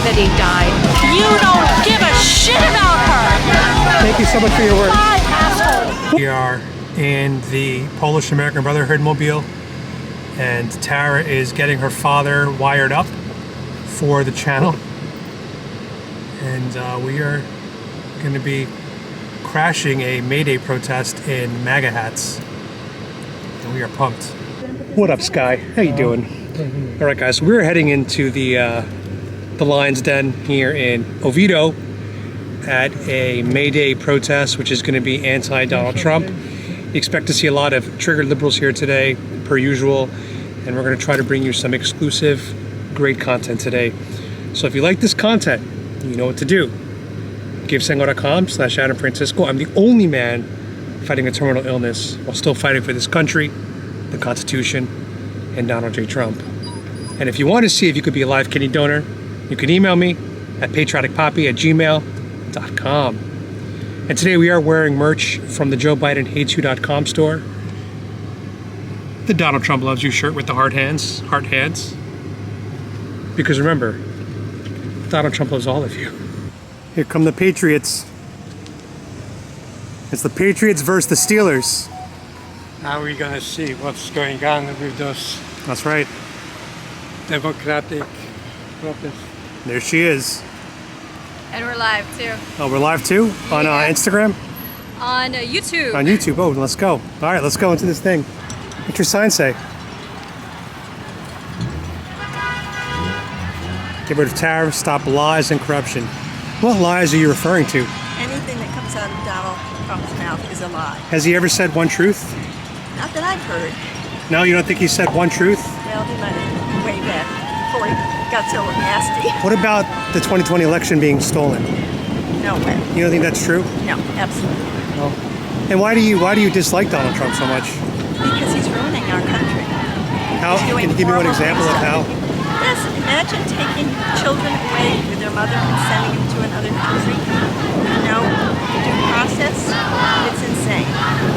that he died. You don't give a shit about her. Thank you so much for your work. Bye, asshole. We are in the Polish American Brotherhood mobile, and Tara is getting her father wired up for the channel, and we are going to be crashing a May Day protest in MAGA hats, and we are pumped. What up, Sky? How you doing? All right, guys, so we're heading into the Lion's Den here in Oviedo at a May Day protest, which is going to be anti-Donald Trump. You expect to see a lot of triggered liberals here today, per usual, and we're going to try to bring you some exclusive, great content today. So if you like this content, you know what to do. GiveSango.com/Adam Francisco. I'm the only man fighting a terminal illness while still fighting for this country, the Constitution, and Donald J. Trump. And if you want to see if you could be a live kidney donor, you can email me at PatrioticPapi@gmail.com. And today we are wearing merch from the JoeBidenHatesyou.com store. The Donald Trump Loves You shirt with the heart hands. Because remember, Donald Trump loves all of you. Here come the Patriots. It's the Patriots versus the Steelers. Now we're going to see what's going on with those That's right. democratic protests. There she is. And we're live too. Oh, we're live too? On Instagram? On YouTube. On YouTube. Oh, let's go. All right, let's go into this thing. What's your sign say? Get rid of tariffs, stop lies and corruption. What lies are you referring to? Anything that comes out of Donald Trump's mouth is a lie. Has he ever said one truth? Not that I've heard. No, you don't think he said one truth? Well, he might have way back before he got so nasty. What about the 2020 election being stolen? No way. You don't think that's true? No, absolutely. No. And why do you dislike Donald Trump so much? Because he's ruining our country. How? He's doing Can you give me one horrible example of things to how? other people. Yes, imagine taking children away with their mother and sending them to another country. No due process. It's insane.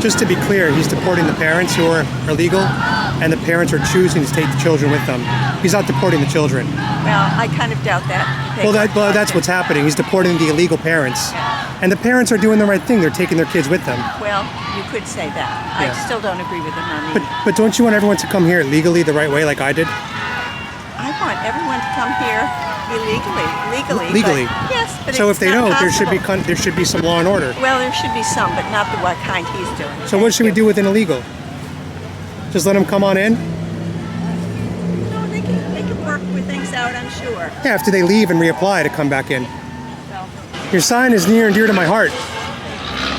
Just to be clear, he's deporting the parents who are illegal, and the parents are choosing to take the children with them. He's not deporting the children. Well, I kind of doubt that. Well, that's what's happening. He's deporting the illegal parents. And the parents are doing the right thing. They're taking their kids with them. Well, you could say that. Yeah. I still don't agree with him on the... But don't you want everyone to come here legally the right way like I did? I want everyone to come here illegally. Legally? But, yes, but So it's if they not don't, there should possible. be some law and order. Well, there should be some, but not the what kind he's doing. So what should we do with an illegal? Just let them come on in? No, they can work with things out, I'm sure. Yeah, after they leave and reapply to come back in. Your sign is near and dear to my heart.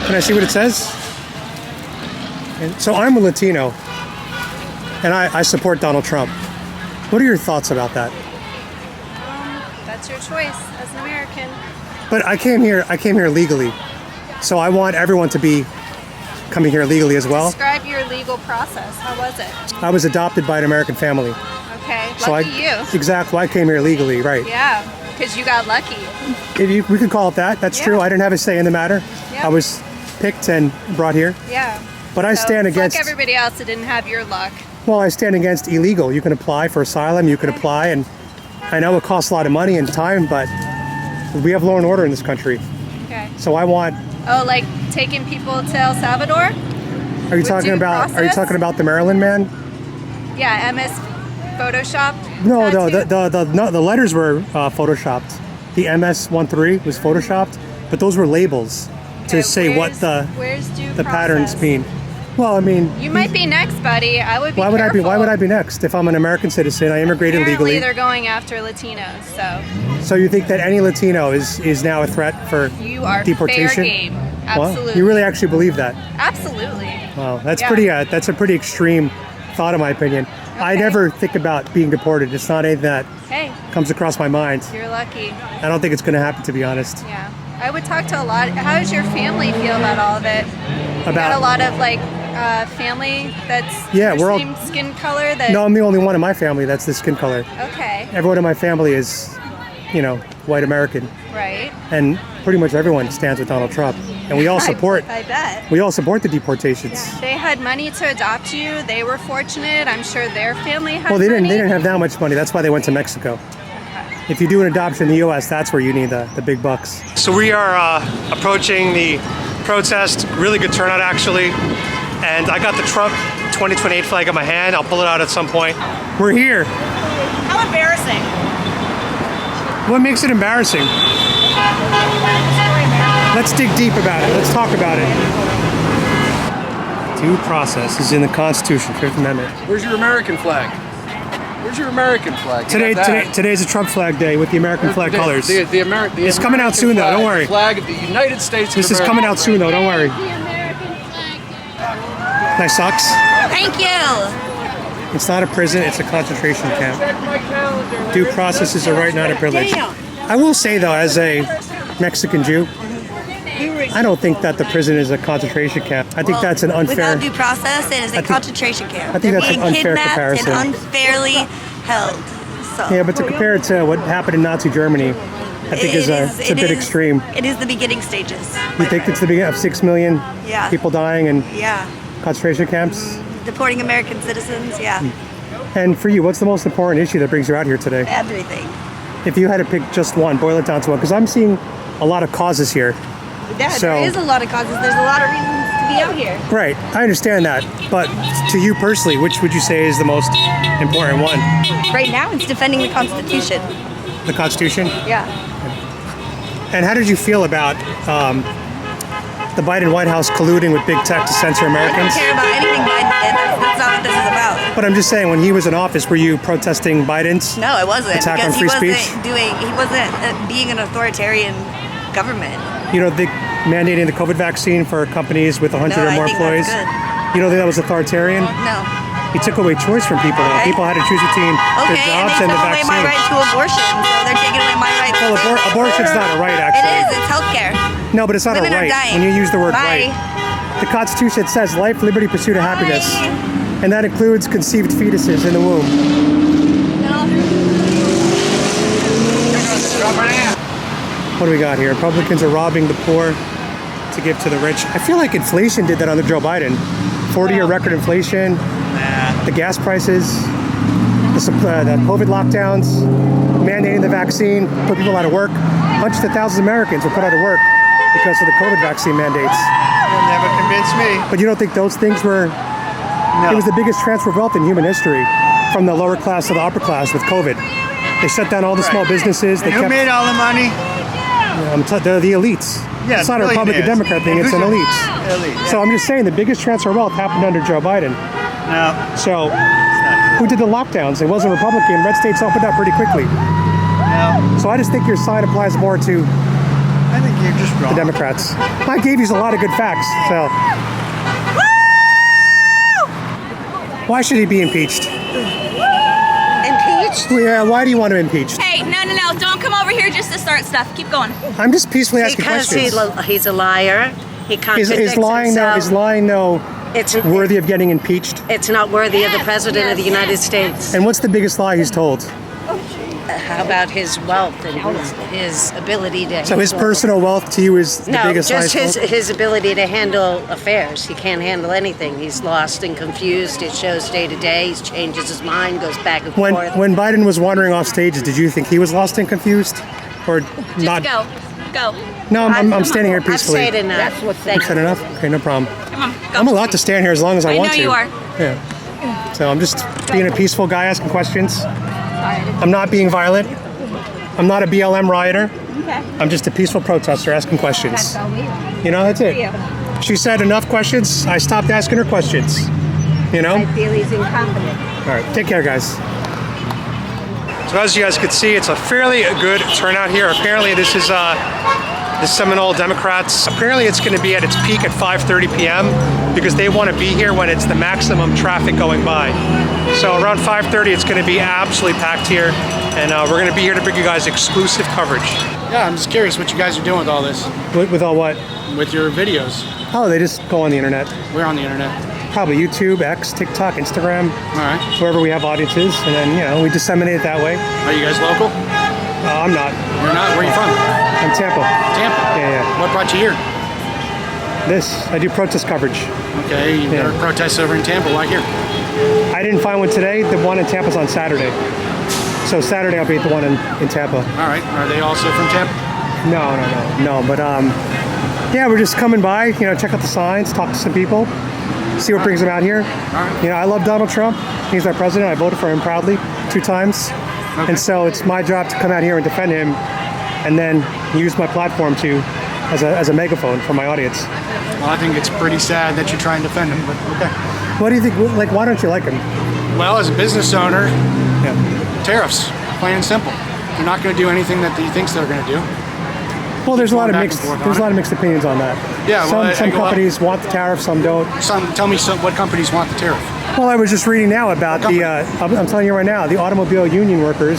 Can I see what it says? And so I'm a Latino, and I support Donald Trump. What are your thoughts about that? That's your choice as an American. But I came here legally, so I want everyone to be coming here legally as well. Describe your legal process. How was it? I was adopted by an American family. Okay, So lucky you. Exactly, I came here legally, right? Yeah, because you got lucky. We could call it that. That's Yeah. true. I didn't have a say in the matter. Yeah. I was picked and brought here. Yeah. But I stand against. Fuck everybody else that didn't have your luck. Well, I stand against illegal. You can apply for asylum. You can apply, and I know it costs a lot of money and time, but we have law and order in this country. Okay. So I want. Oh, like taking people to El Salvador? Are you talking due about? Are you process? talking about the Maryland man? Yeah, MS Photoshop. No, tattoo? the letters were photoshopped. The MS-13 was photoshopped, but those were labels to Okay, say what where's due the patterns process? mean. Well, I mean, You might be next, buddy. I would be why would careful. Why would I be next? If I'm an American citizen, I immigrated Apparently legally. they're going after Latinos, so So you think that any Latino is now a threat for you are deportation? fair game. Well, Absolutely. you really actually believe that? Absolutely. Wow, that's Yeah. pretty. That's a pretty extreme thought, in my opinion. I Okay. never think about being deported. It's not anything that Hey, comes across my mind. you're lucky. I don't think it's going to happen, to be honest. Yeah. I would talk to a lot. How does your family feel about all of it? You got a lot of like family that's Yeah, your we're all- same skin color. That No, I'm the only one in my family that's this skin color. Okay. Everyone in my family is, white American, Right. and pretty much everyone stands with Donald Trump, and we all support. I bet. We all support the deportations. They had money to adopt you. They were fortunate. I'm sure their family had Well, they money. didn't have that much money. That's why they went to Mexico. if you do an adoption in the U.S., that's where you need the big bucks. So we are approaching the protest. Really good turnout, actually. And I got the Trump 2028 flag in my hand. I'll pull it out at some point. We're here. How embarrassing. What makes it embarrassing? Let's dig deep about it. Let's talk about it. Due process is in the Constitution, 5th Amendment. Where's your American flag? Where's your American flag? Today's a Trump flag day with the American flag colors. It's coming out soon, though. Don't worry. The flag of the United States. This is coming out soon, though. Don't worry. Nice socks. Thank you. It's not a prison. It's a concentration camp. Due process is a right, not a privilege. I will say, though, as a Mexican Jew, I don't think that the prison is a concentration camp. I think that's an unfair... Without due process, it is a concentration camp. I think that's an unfair comparison. And unfairly held. So. Yeah, but to compare it to what happened in Nazi Germany, I think it's a bit extreme. It is the beginning stages. You think it's the beginning of 6 million people dying in concentration camps? Deporting American citizens, And for you, what's the most important issue that brings you out here today? Everything. If you had to pick just one, boil it down to one, because I'm seeing a lot of causes here. There is a lot of causes. There's a lot of reasons to be out here. Right, I understand that. But to you personally, which would you say is the most important one? Right now, it's defending the Constitution. The Constitution? Yeah. And how did you feel about the Biden White House colluding with big tech to censor Americans? I don't care about anything Biden did. That's not what this is about. But I'm just saying, when he was in office, were you protesting Biden's No, I wasn't. attack on Because free speech? he wasn't being an authoritarian government. You know, mandating the COVID vaccine for companies with 100 or more employees. That's good. You don't think that was authoritarian? No. He took away choice from people. Okay. People had to choose between their jobs and the they took away my vaccine. right to abortion, so they're taking away my right to Well, abortion's not a right, actually. It is. It's healthcare. No, but it's not Women a are right. dying. When you use the word Bye. right. The Constitution says life, liberty, pursuit of happiness. And that includes conceived fetuses in the womb. No. What do we got here? Republicans are robbing the poor to give to the rich. I feel like inflation did that under Joe Biden. 40-year record inflation, the gas prices, the COVID lockdowns, mandating the vaccine, put people out of work. Hundreds of thousands of Americans were put out of work because of the COVID vaccine mandates. You'll never convince me. But you don't think those things were... No. It was the biggest transfer of wealth in human history, from the lower class to the upper class with COVID. They shut down all the small businesses. And who made all the money? They're the elites. Yeah, it's not a Republican Democrat thing, it's an elite. So I'm just saying the biggest transfer of wealth happened under Joe Biden. No. So who did the lockdowns? It wasn't Republican. Red states opened up pretty quickly. No. So I just think your side applies more to I think you're just wrong. the Democrats. I gave you a lot of good facts. So why should he be impeached? Impeached? Yeah, why do you want him impeached? Hey, no. Don't come over here just to start stuff. Keep going. I'm just peacefully asking Because questions. he's a liar. He contradicts Is lying himself. worthy of getting impeached? It's not worthy of the President of the United States. And what's the biggest lie he's told? How about his wealth and his ability to... So his personal wealth to you is the biggest lie just he's told? his ability to handle affairs. He can't handle anything. He's lost and confused. It shows day to day. He changes his mind, goes back and forth. When Biden was wandering off stages, did you think he was lost and confused? Or not? Go. No, I'm standing here peacefully. I've said enough. You've said enough? Okay, no problem. Come on, go. I'm allowed to stand here as long as I want to. I know you are. Yeah. So I'm just being a peaceful guy asking questions. I'm not being violent. I'm not a BLM rioter. Okay. I'm just a peaceful protester asking questions. You know, that's it. She said enough questions. I stopped asking her questions. You know? I feel he's incompetent. All right, take care, guys. So as you guys can see, it's a fairly good turnout here. Apparently this is the Seminole Democrats. Apparently it's going to be at its peak at 5:30 p.m. because they want to be here when it's the maximum traffic going by. So around 5:30 it's going to be absolutely packed here, and we're going to be here to bring you guys exclusive coverage. Yeah, I'm just curious what you guys are doing with all this. With all what? With your videos. Oh, they just go on the internet. We're on the internet. Probably YouTube, X, TikTok, Instagram. All right. Wherever we have audiences, and then we disseminate it that way. Are you guys local? I'm not. You're not? Where are you from? I'm Tampa. Tampa? Yeah. What brought you here? I do protest coverage. Okay, there are protests over in Tampa. Why here? I didn't find one today. The one in Tampa's on Saturday. So Saturday I'll be at the one in Tampa. All right. Are they also from Tampa? No. But yeah, we're just coming by, you know, check out the signs, talk to some people, see what brings them out here. You know, I love Donald Trump. He's my president. I voted for him proudly 2 times. And so it's my job to come out here and defend him, and then use my platform as a megaphone for my audience. Well, I think it's pretty sad that you try and defend him, but okay. What do you think? Like, why don't you like him? Well, as a business owner, Yeah. tariffs, plain and simple. They're not going to do anything that he thinks they're going to do. Well, there's a lot of Going back mixed. and forth There's a on lot of mixed opinions on that. Yeah, well, some companies want the tariff, some don't. Tell me what companies want the tariff. Well, I was just reading now about the. I'm telling you right now, the automobile union workers.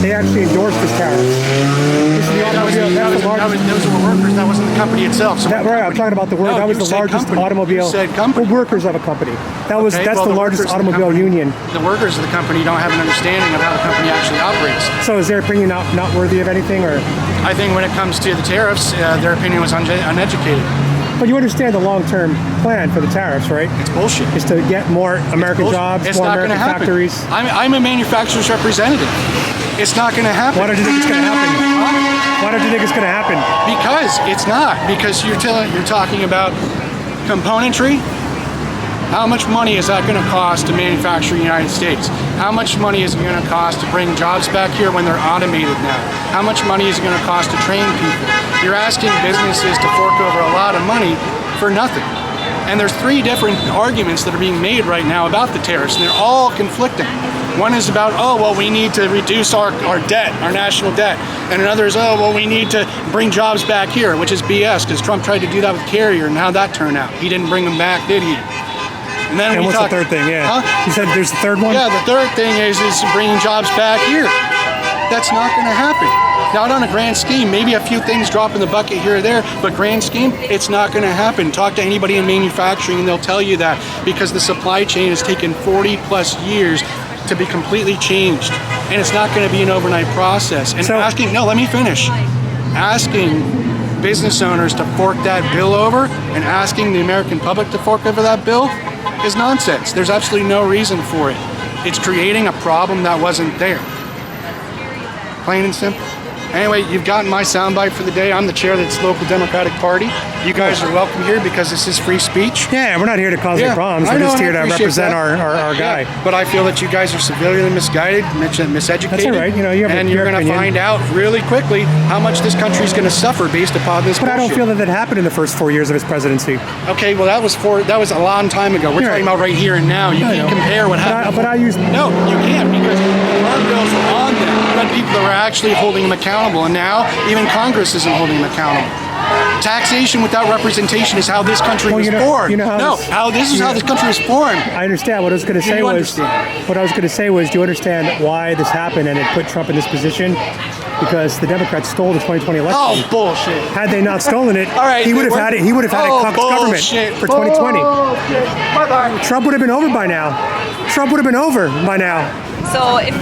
They actually endorsed this tariff. This is the automobile. That's the largest. Those were workers. That wasn't the company itself. So Right, I'm talking about the work. No, that was you the said largest company. automobile. You said company. Well, workers of a company. That's well, the largest workers of the automobile company- union. The workers of the company don't have an understanding of how the company actually operates. So is their opinion not worthy of anything, or? I think when it comes to the tariffs, their opinion was uneducated. But you understand the long-term plan for the tariffs, right? It's bullshit. Is to get more American jobs, It's more not going to American happen. factories. I'm a manufacturer's representative. It's not going to happen. Why don't you think it's going to happen? Why don't you think it's going to happen? Because it's not. Because you're talking about componentry. How much money is that going to cost to manufacture in the United States? How much money is it going to cost to bring jobs back here when they're automated now? How much money is it going to cost to train people? You're asking businesses to fork over a lot of money for nothing. And there's 3 different arguments that are being made right now about the tariffs, and they're all conflicting. One is about, oh, well, we need to reduce our debt, our national debt. And another is, oh, well, we need to bring jobs back here, which is BS, because Trump tried to do that with Carrier, and how'd that turn out? He didn't bring them back, did he? And then And what's the third thing? Yeah. Huh? You said there's the third one? Yeah, the third thing is bringing jobs back here. That's not going to happen. Not on a grand scheme. Maybe a few things drop in the bucket here or there, but grand scheme, it's not going to happen. Talk to anybody in manufacturing and they'll tell you that, because the supply chain has taken 40 plus years to be completely changed, and it's not going to be an overnight process. And let me finish. Asking business owners to fork that bill over and asking the American public to fork over that bill is nonsense. There's absolutely no reason for it. It's creating a problem that wasn't there. Plain and simple. Anyway, you've gotten my soundbite for the day. I'm the chair of this local Democratic Party. You guys are welcome here because this is free speech. Yeah, we're not here to cause any problems. We're just here to represent our guy. Yeah, but I feel that you guys are severely misguided, miseducated. That's all right. You know, you have and you're going to find out really quickly how much this country is going to suffer based upon this. But bullshit. I don't feel that happened in the first 4 years of his presidency. Okay, well that was a long time ago. We're talking about right here and now. You can't compare what happened. But I used No, you can't, because the farm bills were on there. You had people that were actually holding him accountable, and now even Congress isn't holding him accountable. Taxation without representation is how this country was born. This is how this country was born. I understand. What I was going to say was, do you understand why this happened and it put Trump in this position? Because the Democrats stole the 2020 election. Oh, bullshit. Had they not stolen it, All right, he would have had it. He would have had a cocked government for 2020. Trump would have been over by now. So if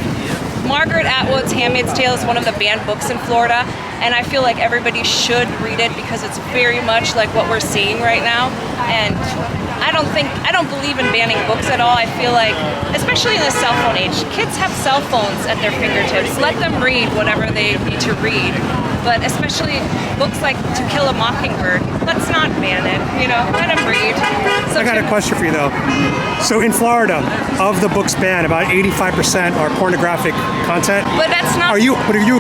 Margaret Atwood's Handmaid's Tale is one of the banned books in Florida, and I feel like everybody should read it because it's very much like what we're seeing right now. And I don't believe in banning books at all. I feel like, especially in the cell phone age, kids have cell phones at their fingertips. Let them read whatever they need to read. But especially books like To Kill a Mockingbird, let's not ban it, let them read. So I got a question for you though. So in Florida, of the books banned, about 85% are pornographic content. But that's not... Are you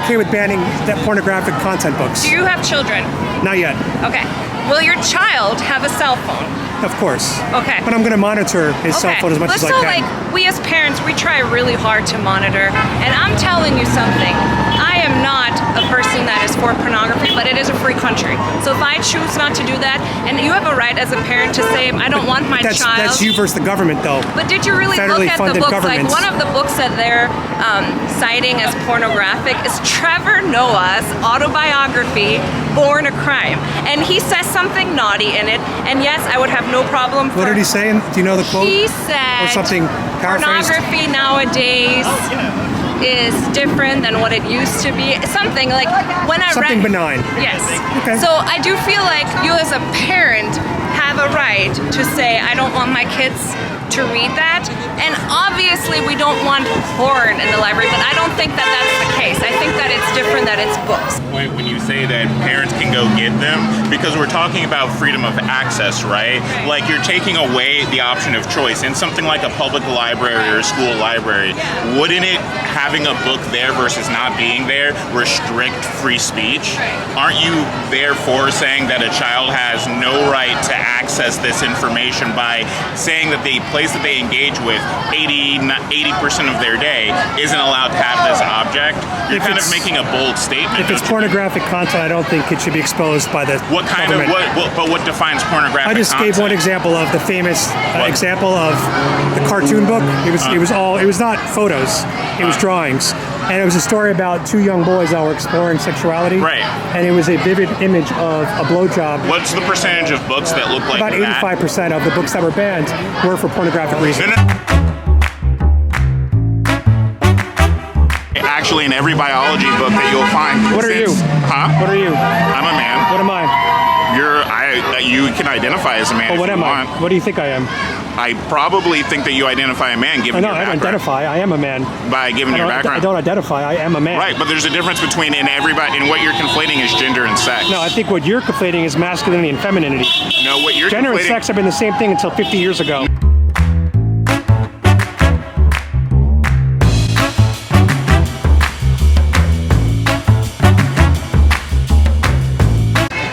okay with banning that pornographic content books? Do you have children? Not yet. Okay. Will your child have a cell phone? Of course. Okay. But I'm going to monitor his cell phone as much as I can. So, we as parents, we try really hard to monitor. And I'm telling you something. I am not a person that is for pornography, but it is a free country. So if I choose not to do that, and you have a right as a parent to say, I don't want my child... That's you versus the government, though. But did you really look at the books? Like, one of the books that they're citing as pornographic is Trevor Noah's autobiography, Born a Crime. And he says something naughty in it, and yes, I would have no problem. What did he say? Do you know the quote? He said, or something paraphrased? Pornography nowadays is different than what it used to be. Something like when I read... Something benign. Yes. Okay. So I do feel like you as a parent have a right to say, I don't want my kids to read that. And obviously we don't want porn in the library, but I don't think that that's the case. I think that it's different, that it's books. When you say that parents can go get them, because we're talking about freedom of access, right? Like you're taking away the option of choice. In something like a public library or a school library, wouldn't it, having a book there versus not being there, restrict free speech? Aren't you therefore saying that a child has no right to access this information by saying that the place that they engage with 80% of their day isn't allowed to have this object? You're kind of making a bold statement. If it's pornographic content, I don't think it should be exposed by the government. But what defines pornographic content? I just gave one example of the famous example of the cartoon book. It was not photos, it was drawings. And it was a story about two young boys that were exploring sexuality. Right. And it was a vivid image of a blowjob. What's the percentage of books that look like that? About 85% of the books that were banned were for pornographic reasons. Actually, in every biology book that you'll find. What are you? Huh? What are you? I'm a man. What am I? You can identify as a man. Well, what if am you I? want. What do you think I am? I probably think that you identify a man given your I don't background. identify. I am a man. By given your background? I don't identify. I am a man. Right, but there's a difference between in what you're conflating is gender and sex. No, I think what you're conflating is masculinity and femininity. No, what you're Gender conflating... and sex have been the same thing until 50 years ago.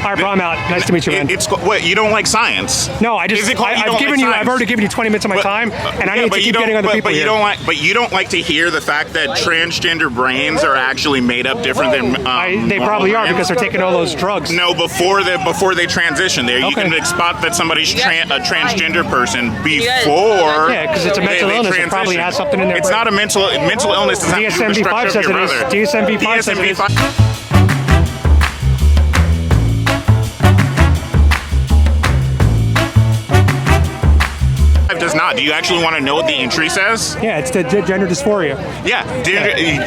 All right, bro, I'm out. Nice to meet you, man. What, you don't like science? No, I've already given you 20 minutes of my time, and I need to keep getting other people here. But you don't like to hear the fact that transgender brains are actually made up different than they probably are because they're taking all those drugs. No, before they transition there, you can spot that somebody's a transgender person before. Yeah, because it's a mental illness. It probably has something in there. It's not a mental illness. Does not have to do with the structure of your brother. DSM-5 says it is. Does not. Do you actually want to know what the entry says? Yeah, it's the gender dysphoria. Yeah,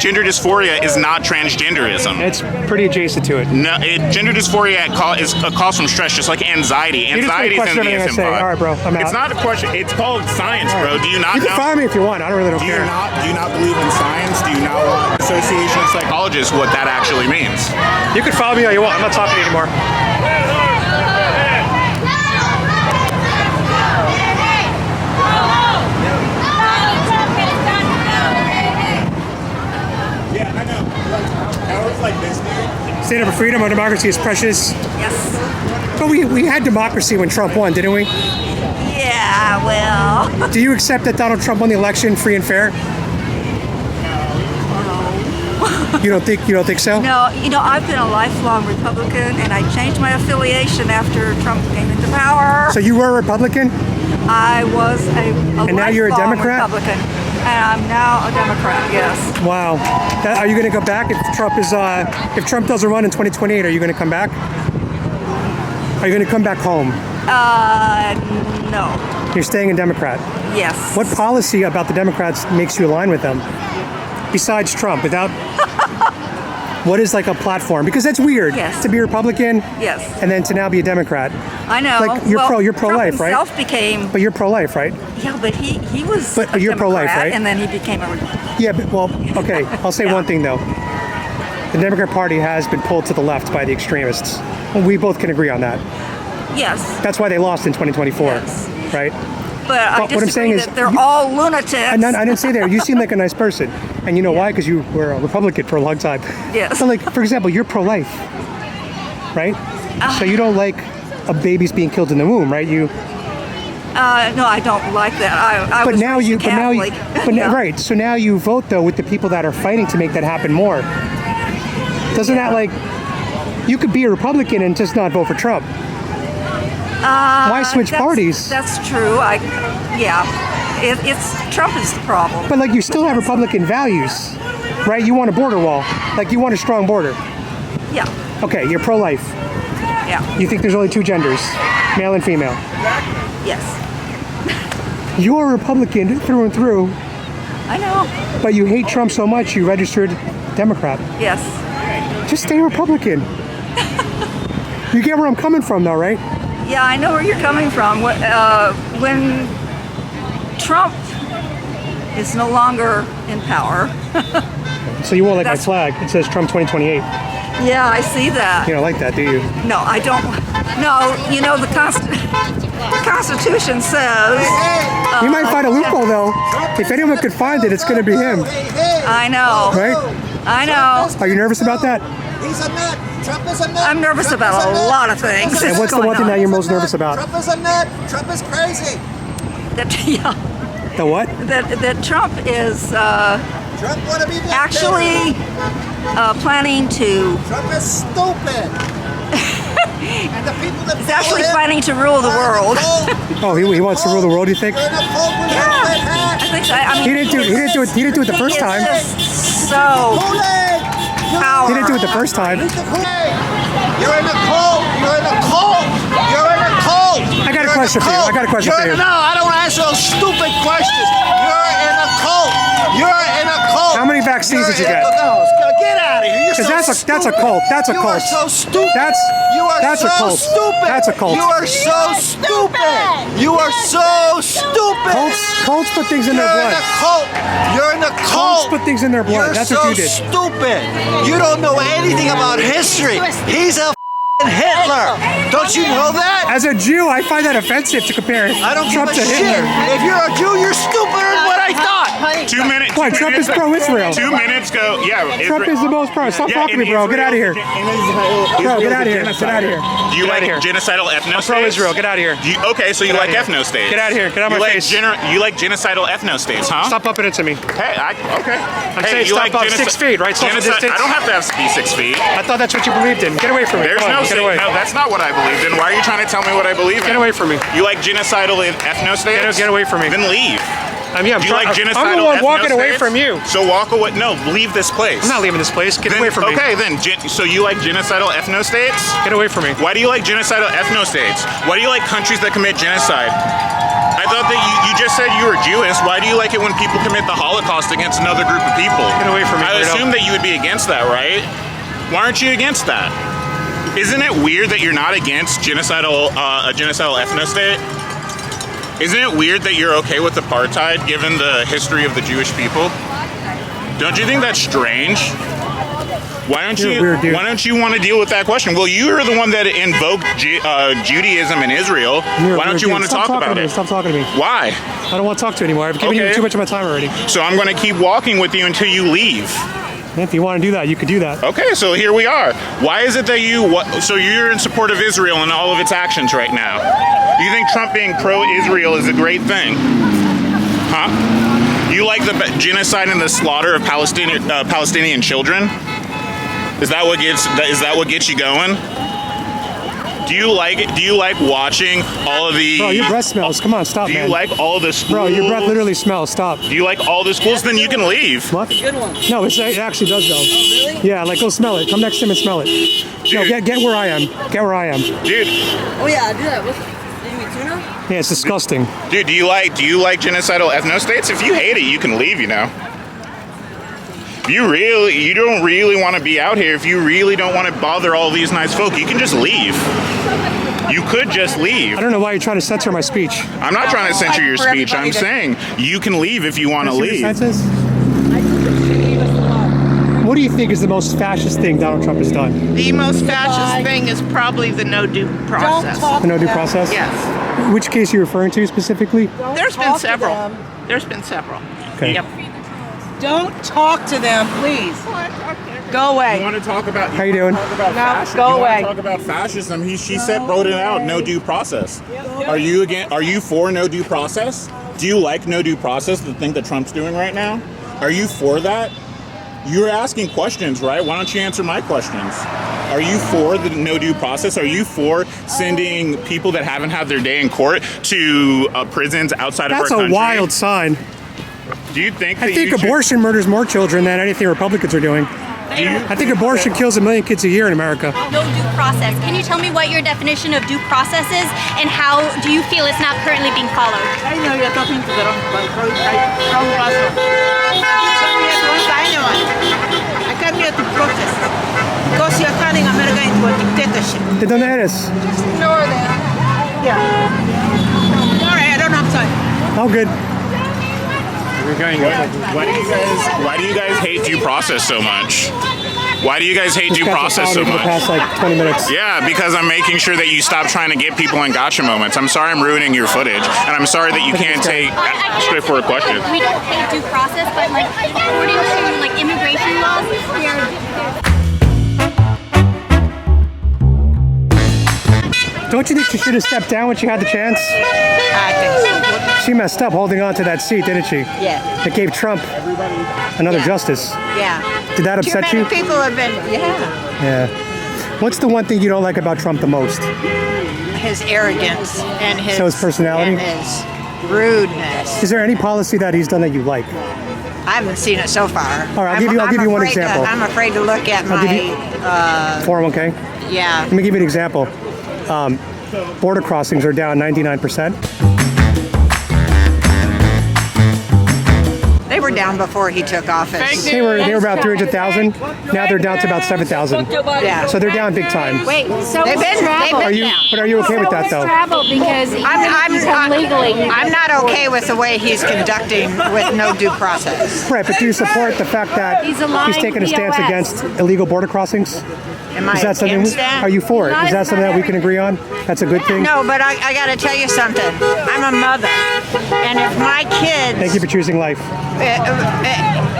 gender dysphoria is not transgenderism. It's pretty adjacent to it. No, gender dysphoria is a cause from stress, just like anxiety. Anxiety is in the DSM-5. All right, bro, I'm out. It's not a question. It's called science, bro. Do you not know? You can fire me if you want. I don't really care. Do you not believe in science? Do you not want Association of Psychologists what that actually means? You can follow me all you want. I'm not talking to you anymore. Stand up for freedom. Our democracy is precious. Yes. But we had democracy when Trump won, didn't we? Yeah, well. Do you accept that Donald Trump won the election free and fair? No. You don't think so? No, I've been a lifelong Republican, and I changed my affiliation after Trump came into power. So you were a Republican? I was a and now you're a Democrat? Republican, and I'm now a Democrat. Yes. Wow. Are you going to go back if Trump doesn't run in 2028? Are you going to come back? Are you going to come back home? No. You're staying a Democrat. Yes. What policy about the Democrats makes you align with them? Besides Trump, what is like a platform? Because that's weird. Yes. To be a Republican. Yes. And then to now be a Democrat. I know. Like you're pro-life, right? Trump himself became. But you're pro-life, right? Yeah, but he was. But you're pro-life, right? And then he became a Republican. Yeah, but okay. I'll say one thing though. The Democrat Party has been pulled to the left by the extremists. We both can agree on that. Yes. That's why they lost in 2024, yes. Right? But I what I'm saying is that they're all lunatics. I didn't say that. You seem like a nice person. And you know why? Because you were a Republican for a long time. Yes. So, like, for example, you're pro-life, right? So you don't like a baby's being killed in the womb, right? You. No, I don't like that. I was Catholic. Right. So now you vote though with the people that are fighting to make that happen more. Doesn't that like? You could be a Republican and just not vote for Trump. Why switch parties? That's true. It's Trump is the problem. But like you still have Republican values, right? You want a border wall, like you want a strong border. Yeah. Okay, you're pro-life. Yeah. You think there's only two genders, male and female? Yes. You're a Republican through and through. I know. But you hate Trump so much you registered Democrat. Yes. Just stay Republican. You get where I'm coming from though, right? Yeah, I know where you're coming from. When Trump is no longer in power. So you won't like my flag. It says Trump 2028. Yeah, I see that. You don't like that, do you? No, I don't. No, you know, the Constitution says... You might find a loophole, though. If anyone could find it, it's going to be him. I know. Right? I know. Are you nervous about that? He's a nut. Trump is a nut. I'm nervous about a lot of things. And what's the one thing that you're most nervous about? Trump is a nut. Trump is crazy. The what? That Trump is Trump wanna be actually planning to... Trump is stupid. And the people that He's actually planning to rule the world. Oh, he wants to rule the world, you think? Yeah, I think so. I mean, He didn't do it the first time. So power. He didn't do it the first time. You're in a cult. You're in a cult. You're in a cult. I got a question for you. No, I don't answer those stupid questions. You're in a cult. You're in a cult. How many vaccines did you get? Get out of here. You're That's a cult. That's a cult. You are so stupid. That's so a cult. stupid. That's a cult. You are so stupid. You are so stupid. Cults put things in their blood. You're in a cult. Cults put things in their blood. You're That's so what you did. stupid. You don't know anything about history. He's a Hitler. Don't you know that? As a Jew, I find that offensive to compare I don't Trump give a to shit. Hitler. If you're a Jew, you're stupider than what I thought. 2 minutes. Why? Trump is pro-Israel. 2 minutes go. Yeah. Trump is the most pro. Stop talking to me, bro. Get out of here. Bro, get out of here. Get out of here. Do you like genocidal ethno-states? Pro-Israel. Get out of here. Okay, so you like ethno-states. Get out of here. Get out of my face. You like genocidal ethno-states, huh? Stop bumping into me. Hey, okay. I'm saying stop about 6 feet, right? Social distance. I don't have to be 6 feet. I thought that's what you believed in. Get away from me. There's no get away. No, that's not what I believed in. Why are you trying to tell me what I believe in? Get away from me. You like genocidal ethno-states? Get away from me. Then leave. Do you like genocidal I'm the one walking away ethno-states? from you. So walk away. No, leave this place. I'm not leaving this place. Get away from me. Okay, then. So you like genocidal ethno-states? Get away from me. Why do you like genocidal ethno-states? Why do you like countries that commit genocide? I thought that you just said you were Jewish. Why do you like it when people commit the Holocaust against another group of people? Get away from me. I assume that you would be against that, right? Why aren't you against that? Isn't it weird that you're not against a genocidal ethno-state? Isn't it weird that you're okay with apartheid given the history of the Jewish people? Don't you think that's strange? Why don't you want to deal with that question? Well, you are the one that invoked Judaism in Israel. Why don't you want to talk about it? Stop talking to me. Why? I don't want to talk to you anymore. I've given you too much of my time already. So I'm going to keep walking with you until you leave. If you want to do that, you could do that. Okay, so here we are. Why is it that so you're in support of Israel and all of its actions right now? Do you think Trump being pro-Israel is a great thing? Huh? You like the genocide and the slaughter of Palestinian children? Is that what gets you going? Do you like watching all of the... Bro, your breath smells. Come on, stop, man. Do you like all of the schools? Bro, your breath literally smells. Stop. Do you like all the schools? Then you can leave. What? Good one. No, it actually does, though. Oh, really? Yeah, like, go smell it. Come next to him and smell it. Dude. No, get where I am. Get where I am. Dude. Oh, yeah, I do that. You mean tuna? Yeah, it's disgusting. Dude, do you like genocidal ethno-states? If you hate it, you can leave, you know. You don't really want to be out here. If you really don't want to bother all these nice folk, you can just leave. You could just leave. I don't know why you're trying to censor my speech. I'm not trying to censor your speech. I'm saying you can leave if you want to leave. What do you think is the most fascist thing Donald Trump has done? The most fascist thing is probably the no due process. The no due process? Yes. Which case are you referring to specifically? There's been several. There's been several. Okay. Yep. Don't talk to them, please. Go away. You want to talk about? How you doing? Go away. Talk about fascism. She said, wrote it out. No due process. Are you for no due process? Do you like no due process? The thing that Trump's doing right now. Are you for that? You're asking questions, right? Why don't you answer my questions? Are you for the no due process? Are you for sending people that haven't had their day in court to prisons outside of our country? That's a wild sign. Do you think I think abortion murders more children than anything Republicans are doing. I think abortion kills 1 million kids a year in America. No due process. Can you tell me what your definition of due process is and how do you feel it's not currently being followed? I know you're talking to the wrong person. I came here to protest because you're turning America into a dictatorship. ¿De dónde eres? Just ignore them. Yeah. All right, I don't have time. Oh, good. We're going. Why do you guys hate due process so much? Why do you guys hate due process so For the much? past like 20 minutes. Yeah, because I'm making sure that you stop trying to get people in gotcha moments. I'm sorry I'm ruining your footage, and I'm sorry that you can't take straightforward questions. We don't hate due process, but like according to like immigration laws, Don't you think she should have stepped down when she had the chance? I think so. She messed up holding on to that seat, didn't she? Yeah. It gave Trump another justice. Yeah. Did that upset Too you? many people have been, yeah. Yeah. What's the one thing you don't like about Trump the most? His arrogance and his... So his personality? And his rudeness. Is there any policy that he's done that you like? I haven't seen it so far. All right, I'll give you one example. I'm afraid to look at my... 401k? Yeah. Let me give you an example. Border crossings are down 99%. They were down before he took office. They were about 300,000. Now they're down to about 7,000. Yeah. So they're down big time. Wait, so They've been But are you okay with that though? travel because I'm not okay with the way he's conducting with no due process. Right, but do you support the fact that He's a taking a stance POS. against illegal border crossings? Am I Is that something? against that? Are you for it? Is that something that we can agree on? That's a good thing. No, but I got to tell you something. I'm a mother, and if my kids... Thank you for choosing life.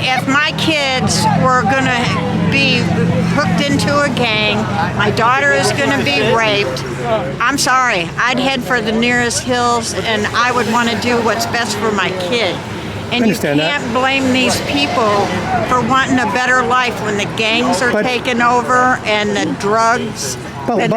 If my kids were going to be hooked into a gang, my daughter is going to be raped, I'm sorry. I'd head for the nearest hills, and I would want to do what's best for my kid. And you can't blame these people for wanting a better life when the gangs are taking over and the drugs. But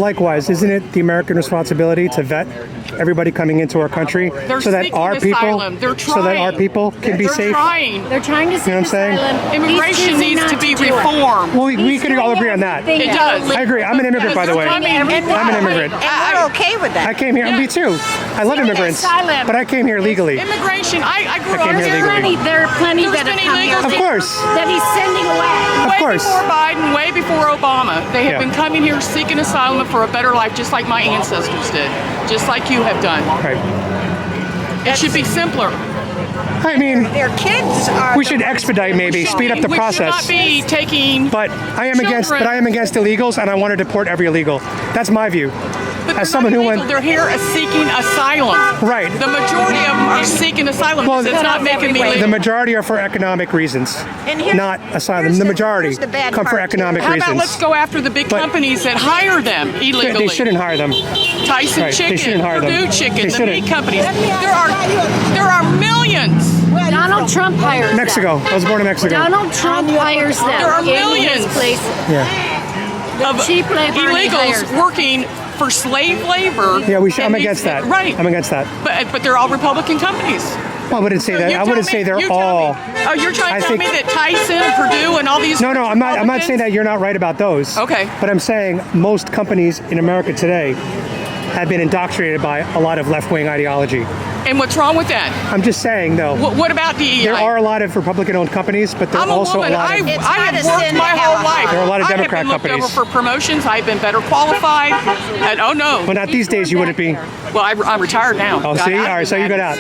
likewise, isn't it the American responsibility to vet everybody coming into our country so that our people can be safe? They're trying to You know what I'm saying? Immigration needs to be reformed. Well, we could all agree on that. It does. I agree. I'm an immigrant, by the way. I'm an immigrant. And we're okay with that. I came here. Me too. I love immigrants, but I came here legally. Immigration. I grew I came up here here. legally. There are plenty that have come here. Of course. That he's sending away. Of course. Way before Biden, way before Obama, they have been coming here seeking asylum for a better life, just like my ancestors did, just like you have done. Right. It should be simpler. I mean, their kids are. We should expedite, maybe speed up the process. We should not be taking. But I am against illegals, and I want to deport every illegal. That's my view. But as someone who went, they're here seeking asylum. Right. The majority of them are seeking asylum. Well, it's not making me legal. The majority are for economic reasons, not asylum. The majority come for economic reasons. How about let's go after the big companies that hire them illegally? They shouldn't hire them. Tyson Chicken, they shouldn't hire Purdue them. Chicken, the meat companies. There are millions. Donald Trump hires Mexico. them. I was born in Mexico. Donald Trump hires them. There are millions of illegals working for slave labor. Yeah, I'm against that. Right. I'm against that. But they're all Republican companies. Well, I wouldn't say that. I wouldn't say they're all. Oh, you're trying to tell me that Tyson, Purdue, and all these. No, I'm not. I'm not saying that you're not right about those. Okay. But I'm saying most companies in America today have been indoctrinated by a lot of left-wing ideology. And what's wrong with that? I'm just saying, though. What about DEI? There are a lot of Republican-owned companies, but there are also a lot of. I have worked my whole life. There are a lot of Democrat I have been companies. looked over for promotions. I've been better qualified. And oh no. Well, not these days. You wouldn't be. Well, I'm retired now. Oh, see, all right. So you got out.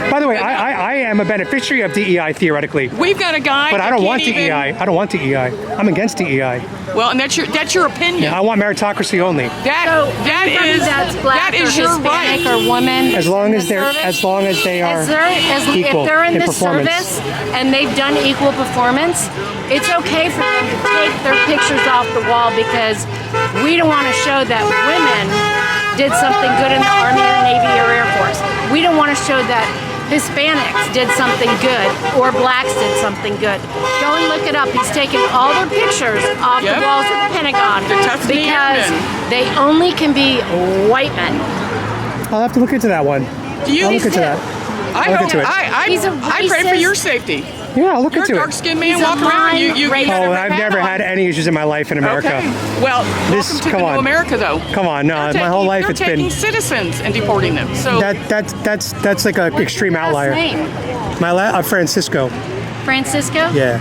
By the way, I am a beneficiary of DEI theoretically. We've got a guy. But I don't want DEI. I don't want DEI. I'm against DEI. Well, and that's your opinion. Yeah, I want meritocracy only. That's black or Hispanic or woman. As long as they are equal if they're in in the performance. service and they've done equal performance, it's okay for them to take their pictures off the wall because we don't want to show that women did something good in the Army or Navy or Air Force. We don't want to show that Hispanics did something good or blacks did something good. Go and look it up. He's taken all their pictures off the walls of the Pentagon because they only can be white men. I'll have to look into that one. I'll look into that. I pray for your safety. Yeah, I'll look You're into a it. dark-skinned man walking around. Oh, I've never had any issues in my life in America. Okay. Well, welcome to the new America, though. Come on, no, my whole life it's been. You're taking citizens and deporting them. So that's like an extreme outlier. My Francisco. Francisco? Yeah.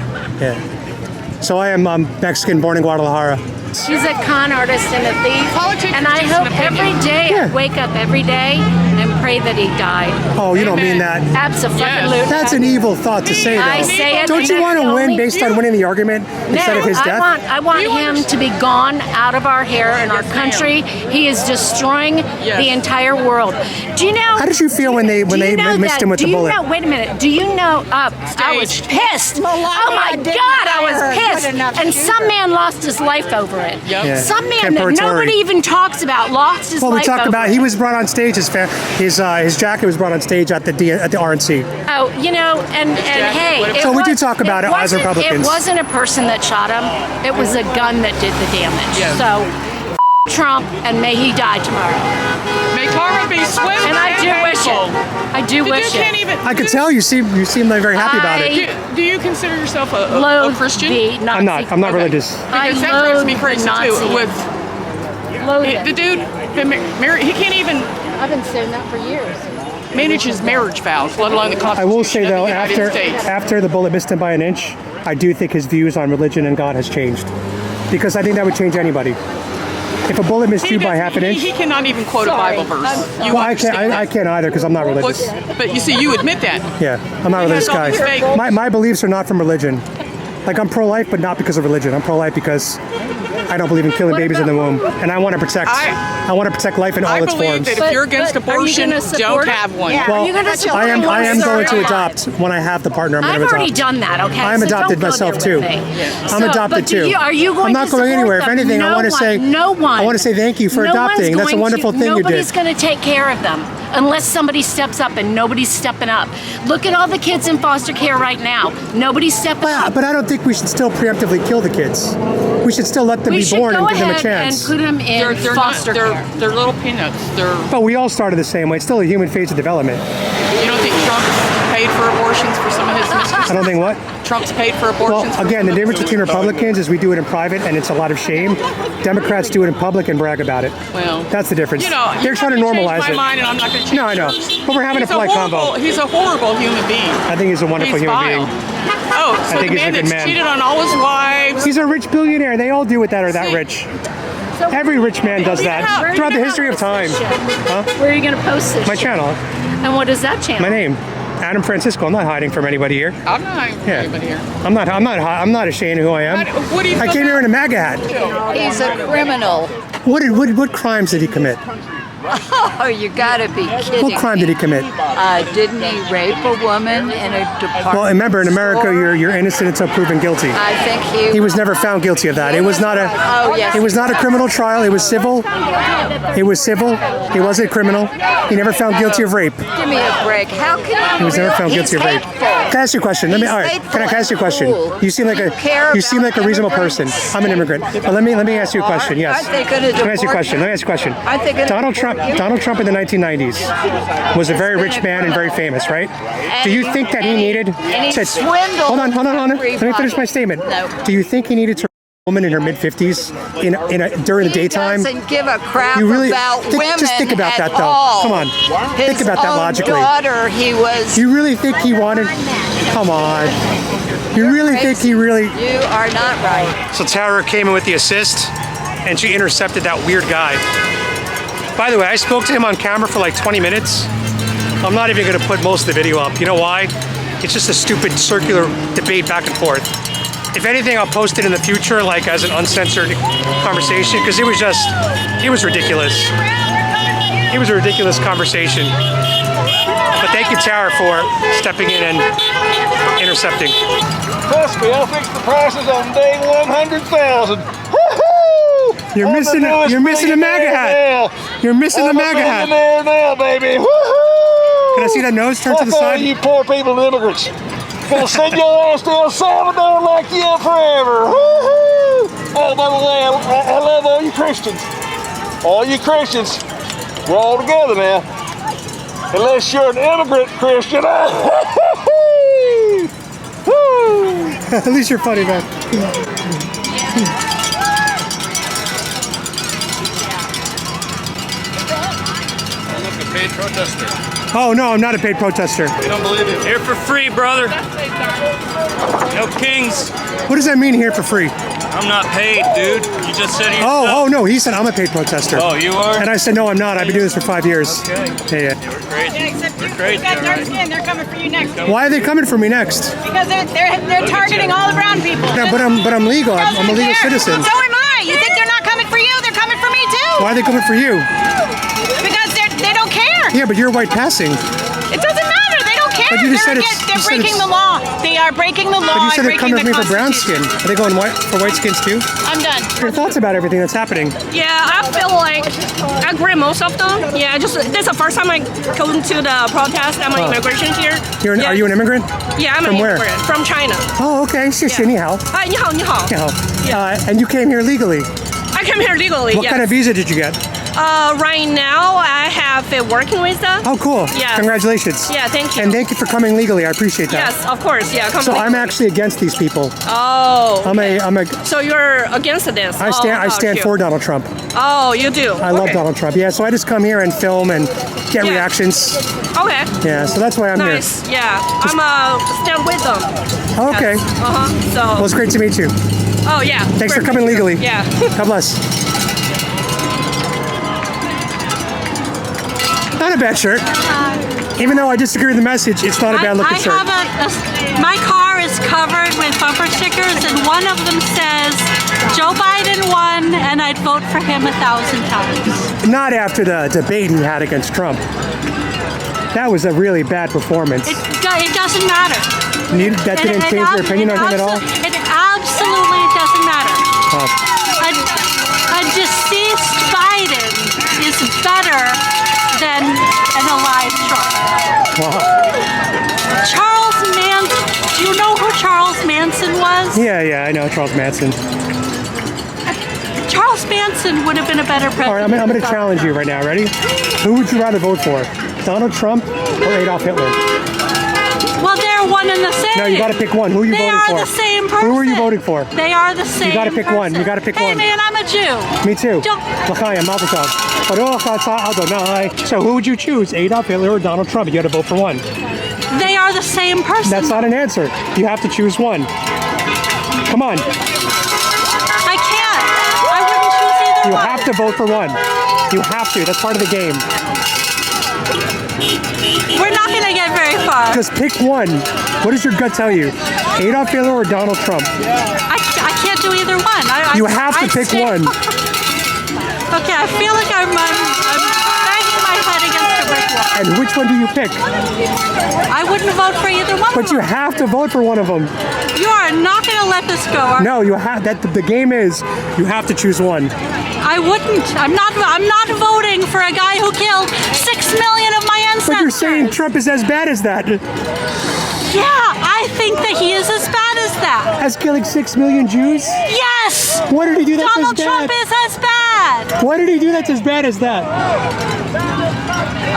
So I am Mexican, born in Guadalajara. She's a con artist and a thief. Politics and I hope every day I wake up every day and pray day that he died. Oh, you don't mean that. Absolutely. That's an evil thought to say, though. I say it. Don't you want to win based on winning the argument instead of his death? I want him to be gone out of our hair and our country. He is destroying the entire world. Do you know? How did you feel when they missed him with the bullet? Wait a minute. Do you know? I was pissed. Oh my God, I was pissed. And some man lost his life over it. Yeah. Some man that nobody even talks about lost his life. Well, we talked about. Over He was brought on stage. His jacket was brought on stage at the RNC. Oh, you know, and hey. So we do talk about it as Republicans. It wasn't a person that shot him. It was a gun that did the damage. So, Trump, and may he die tomorrow. May karma be swift. And I do wish it. I do wish it. I could tell you seem like very happy about it. Do you consider yourself a Christian? I'm not. I'm not religious. Because that drives me crazy too. With the dude, he can't even. I've been saying that for years. Manage his marriage vows, let alone the Constitution. I will say though, of the United States. after the bullet missed him by an inch, I do think his views on religion and God has changed, because I think that would change anybody. If a bullet missed you by half an inch, he cannot even quote a Bible verse. Well, I can't either because I'm not religious. But you see, you admit that. Yeah, I'm not a religious guy. My beliefs are not from religion. Like, I'm pro-life, but not because of religion. I'm pro-life because I don't believe in killing babies in the womb, and I want to protect life in all its forms. I believe that if you're against abortion, don't have one. Well, I am going to adopt when I have the partner. I've already done that. Okay. I'm adopted myself too. I'm adopted too. Are you going? I'm not going anywhere. If anything, I want to say I want to say thank you for adopting. That's a wonderful thing you did. Nobody's going to take care of them unless somebody steps up, and nobody's stepping up. Look at all the kids in foster care right now. Nobody's stepping up. But I don't think we should still preemptively kill the kids. We should still let them be born and give them a chance. And put them in foster care. They're little peanuts. But we all started the same way. It's still a human phase of development. You don't think Trump paid for abortions for some of his mistresses? I don't think what? Trump's paid for abortions. Well, again, the difference between Republicans is we do it in private and it's a lot of shame. Democrats do it in public and brag about it. Well, that's the difference. You know, they're trying to normalize my it. mind and I'm not going to change No, I know. But we're having a polite convo. He's a horrible human being. I think he's a wonderful human being. Oh, so I think the he's a man good that's man. cheated on all his wives. He's a rich billionaire. They all do it that are that rich. Every rich man does that throughout the history of time. Huh? Where are you going to post this? My channel. And what is that channel? My name, Adam Francisco. I'm not hiding from anybody here. I'm not hiding from anybody here. I'm not ashamed of who I am. What do you I came here in a MAGA hat. He's a criminal. What crimes did he commit? Oh, you gotta be kidding. What crime did he commit? Didn't he rape a woman in a department Well, remember, in America, store? you're innocent until proven guilty. I think He was never found guilty of that. It was not a. Oh, yes. It was not a criminal trial. It was civil. It was civil. He wasn't a criminal. He never found guilty of rape. Give me a break. How can you? He was never found guilty of rape. Can I ask you a question? All right. Can I ask you a question? You seem like a reasonable person. I'm an immigrant. But let me ask you a question. Yes. Aren't they gonna Let me ask you a deport question. Let me ask you a question. Aren't they gonna Donald Trump in the 1990s was a very rich man and very famous, right? Do you think that he needed to swindled Hold on. Let me finish my statement. No. Do you think he needed to a woman in her mid-50s during the daytime? He doesn't give a crap You really about women just think about at that though. all. Come on. His Think about that own logically. daughter, he was. You really think he wanted? Come on. You really think he really? You are not right. So Tara came in with the assist, and she intercepted that weird guy. By the way, I spoke to him on camera for like 20 minutes. I'm not even going to put most of the video up. You know why? It's just a stupid circular debate back and forth. If anything, I'll post it in the future, like as an uncensored conversation, because it was ridiculous. It was a ridiculous conversation. But thank you, Tara, for stepping in and intercepting. Trust me, I'll fix the prices on day 100,000. You're missing a MAGA hat. You're missing the MAGA hat. There now, baby. Can I see that nose turn to the side? You poor people and immigrants. Gonna send your ass to El Salvador like you forever. Woo-hoo! Oh, by the way, I love all you Christians. All you Christians. We're all together now. Unless you're an immigrant Christian. At least you're funny, man. Paid protester. Oh no, I'm not a paid protester. You don't believe it? Here for free, brother. No kings. What does that mean, here for free? I'm not paid, dude. You just said you. Oh no, he said I'm a paid protester. Oh, you are? And I said no, I'm not. I've been doing this for 5 years. Okay. Yeah. We're crazy. Yeah, except We're crazy. You got dark alright. skin. They're coming for you next. Why are they coming for me next? Because they're targeting all the brown people. Yeah, but I'm legal. I'm a legal citizen. So am I. You think they're not coming for you? They're coming for me too. Why are they coming for you? Because they don't care. Yeah, but you're white passing. It doesn't matter. They don't care. But you just said They're breaking the law. They are breaking the law. But you said they're coming for me for brown Constitution. skin. Are they going white for white skins too? I'm done. Your thoughts about everything that's happening? Yeah, I feel like I agree most of them. Yeah, this is the first time I go to the protest. I'm an immigration here. Are you an immigrant? Yeah, I'm From an where? immigrant from China. Oh, okay. 谢谢你好. 你好，你好. And you came here legally. I came here legally. What kind of visa did you get? Right now, I have a working visa. Oh, cool. Yeah. Congratulations. Yeah, thank you. And thank you for coming legally. I appreciate that. Yes, of course. Yeah, come So I'm legally. actually against these people. Oh. I'm a. So you're against this? I stand for Donald Trump. Oh, you do. I love Donald Trump. Yeah, so I just come here and film and get reactions. Okay. Yeah, so that's why I'm here. Nice. Yeah, I'm stand with them. Oh, okay. Yes. So. Well, it's great to meet you. Oh yeah. Thanks for Great. coming legally. Yeah. God bless. Not a bad shirt. Even though I disagree with the message, it's not a bad looking shirt. My car is covered with bumper stickers, and one of them says, Joe Biden won, and I'd vote for him 1,000 times. Not after the debate he had against Trump. That was a really bad performance. It doesn't matter. That didn't change your opinion on him at all? It absolutely doesn't matter. Oh. A deceased Biden is better than an alive Trump. Wow. Charles Manson, do you know who Charles Manson was? Yeah, I know Charles Manson. Charles Manson would have been a better president. All right, I'm going to challenge you right now. Ready? Who would you rather vote for? Donald Trump or Adolf Hitler? Well, they're one and the same. No, you got to pick one. Who are you voting for? They are the same person. Who are you voting for? They are the same. You got to pick one. You got to pick hey, one. Hey, man, I'm a Jew. Me too. Don't. So who would you choose? Adolf Hitler or Donald Trump? You got to vote for one. They are the same person. That's not an answer. You have to choose one. Come on. I can't. I wouldn't choose either You one. have to vote for one. You have to. That's part of the game. We're not going to get very far. Just pick one. What does your gut tell you? Adolf Hitler or Donald Trump? I can't do either one. You have to pick one. Okay, I feel like I'm banging my head against a brick wall. And which one do you pick? I wouldn't vote for either one. But you have to vote for one of them. You are not going to let this go. Are No, you have that. The game is you have to choose one. I wouldn't. I'm not voting for a guy who killed 6 million of my ancestors. But you're saying Trump is as bad as that. Yeah, I think that he is as bad as that. As killing 6 million Jews? Yes. Why did he do that? Donald Trump is as bad. Why did he do that as bad as that?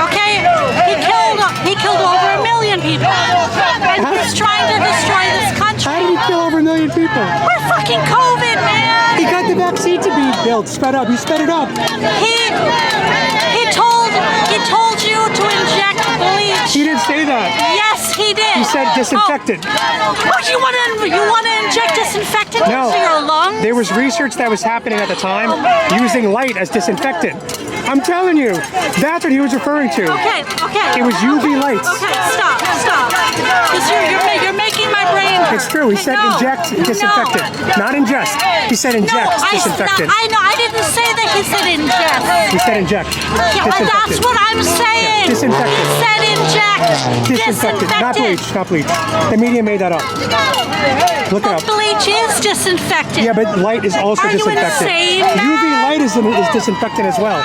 Okay, he killed over 1 million people, and he's trying to destroy this country. How did he kill over 1 million people? We're fucking COVID, man. He got the vaccine to be built, sped up. He sped it up. He told you to inject bleach. He didn't say that. Yes, he did. He said disinfectant. Oh, you want to inject disinfectant into your lungs? There was research that was happening at the time using light as disinfectant. I'm telling you, that's what he was referring to. Okay. It was UV lights. Okay, stop. Because you're making my brain hurt. It's true. He said inject disinfectant, not ingest. He said inject disinfectant. I know. I didn't say that. He said ingest. He said inject. That's what I'm saying. Disinfectant. He said inject. Disinfectant. Not bleach. The media made that up. Look it up. Bleach is disinfectant. Yeah, but light is also disinfectant. Are you insane? UV light is disinfectant as well.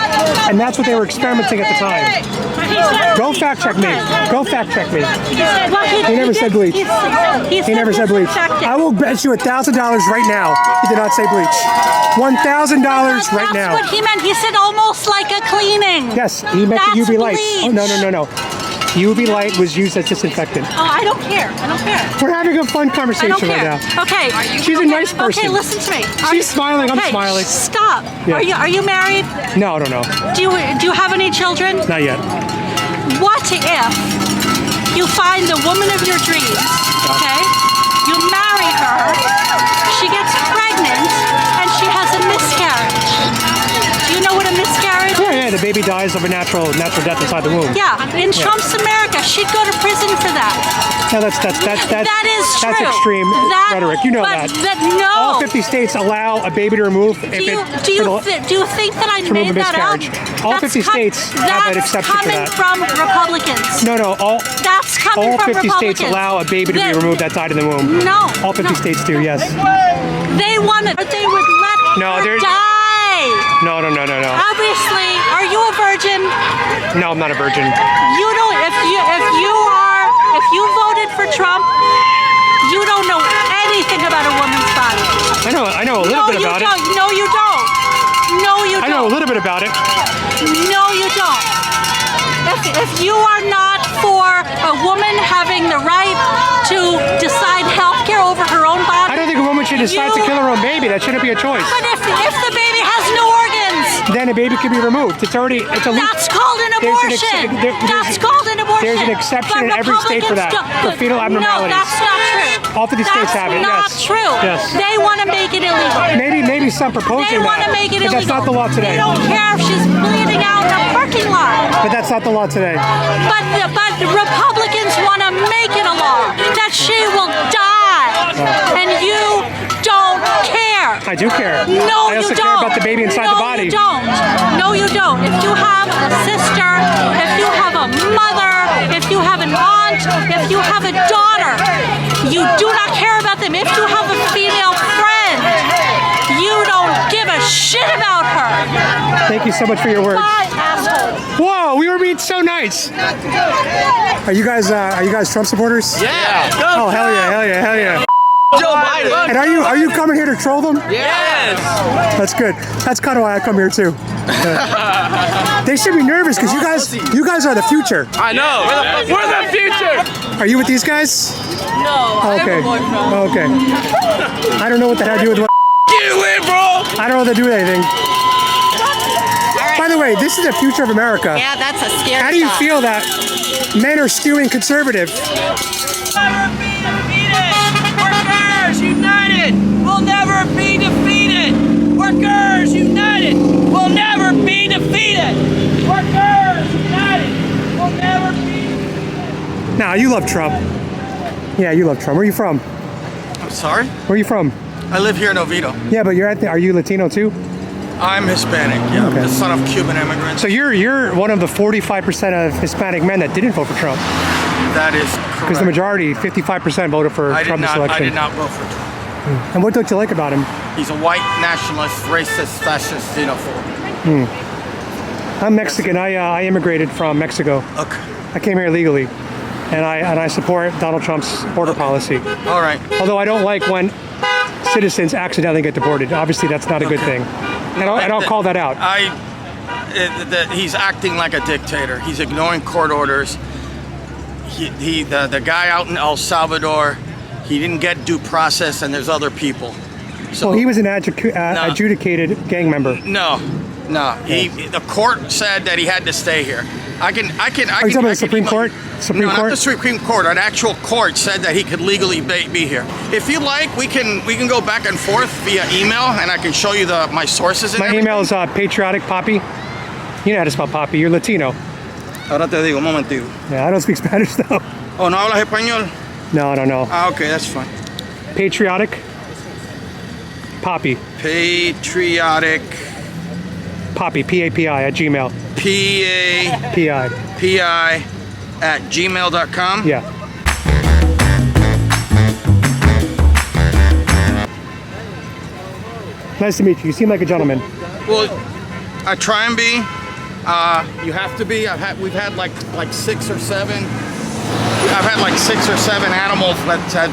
And that's what they were experimenting at the time. Go fact check me. He never said bleach. He never said bleach. I will bet you $1,000 right now he did not say bleach. $1,000 right now. That's what he meant. He said almost like a cleaning. Yes, he meant the UV light. Oh, no. UV light was used as disinfectant. Oh, I don't care. We're having a fun conversation right now. Okay. She's a nice person. Okay, listen to me. She's smiling. I'm smiling. Stop. Yeah. Are you married? No, I don't know. Do you have any children? Not yet. What if you find the woman of your dreams? Okay. You marry her. She gets pregnant. baby dies of a natural death inside the womb. Yeah, in Trump's America, she'd go to prison for that. No, that's That is true. That's extreme rhetoric. You know but that. No. All 50 states allow a baby to remove. Do you think that I made that up? All 50 states have an exception for that. That's coming from Republicans. No, That's coming all from 50 Republicans. states allow a baby to be removed that died in the womb. No. All 50 states do, yes. They wanted, but they would let her die. No. Obviously, are you a virgin? No, I'm not a virgin. You don't. If you voted for Trump, you don't know anything about a woman's body. I know a little bit about it. No, you don't. No, you don't. I know a little bit about it. No, you don't. If you are not for a woman having the right to decide health care over her own body, I don't think a woman should decide to kill her own baby. That shouldn't be a choice. But if the baby has no organs, then a baby can be removed. It's a that's called an abortion. That's called an abortion. There's an exception in every state for that, for fetal abnormalities. No, that's not true. All 50 states have it. That's not true. Yes. They want to make it illegal. Maybe some proposing that. They want to make it illegal. But that's not the law today. They don't care if she's bleeding out in a parking lot. But that's not the law today. But the Republicans want to make it a law that she will die, and you don't care. I do care. No, I also you don't. care about the baby inside the body. No, you don't. If you have a sister, if you have a mother, if you have an aunt, if you have a daughter, you do not care about them. If you have a female friend, you don't give a shit about her. Thank you so much for your words. Bye, asshole. Whoa, we were being so nice. Are you guys Trump supporters? Yeah. Oh, hell yeah. Joe Biden. And are you coming here to troll them? Yes. That's good. That's kind of why I come here too. They should be nervous because you guys are the future. I know. We're the future. Are you with these guys? No, Okay. I have a boyfriend. Okay. I don't know what the hell to do with what. You liberal. I don't know what to do with anything. By the way, this is the future of America. Yeah, that's a scary How do you thought. feel that men are skewing conservative? Workers united will never be defeated. Workers united will never be defeated. Workers united will never be defeated. Nah, you love Trump. Yeah, you love Trump. Where are you from? I'm sorry? Where are you from? I live here in Oviedo. Yeah, but are you Latino too? I'm Hispanic, yeah. Okay. I'm the son of Cuban immigrants. So you're one of the 45% of Hispanic men that didn't vote for Trump. That is correct. Because the majority, 55%, voted for Trump this election. I did not vote for Trump. And what don't you like about him? He's a white nationalist, racist, fascist, xenophobe. I'm Mexican. I immigrated from Mexico. Okay. I came here legally, and I support Donald Trump's border policy. All right. Although I don't like when citizens accidentally get deported. Obviously, that's not a good thing. And I'll call that out. He's acting like a dictator. He's ignoring court orders. The guy out in El Salvador, he didn't get due process, and there's other people. So he was an adjudicated gang member. No. The court said that he had to stay here. Are you talking about the Supreme Court? No, not the Supreme Court. An actual court said that he could legally be here. If you like, we can go back and forth via email, and I can show you my sources. My email is PatrioticPapi. You know how to spell Papi. You're Latino. Ahora te digo, un momentito. Yeah, I don't speak Spanish though. Oh, no hablas español? No, I don't know. Okay, that's fine. Patriotic Papi. Patriotic Papi, P-A-P-I at Gmail. P-A-P-I at gmail.com. Yeah. Nice to meet you. You seem like a gentleman. Well, I try and be. You have to be. We've had like 6 or 7. I've had like 6 or 7 animals that had.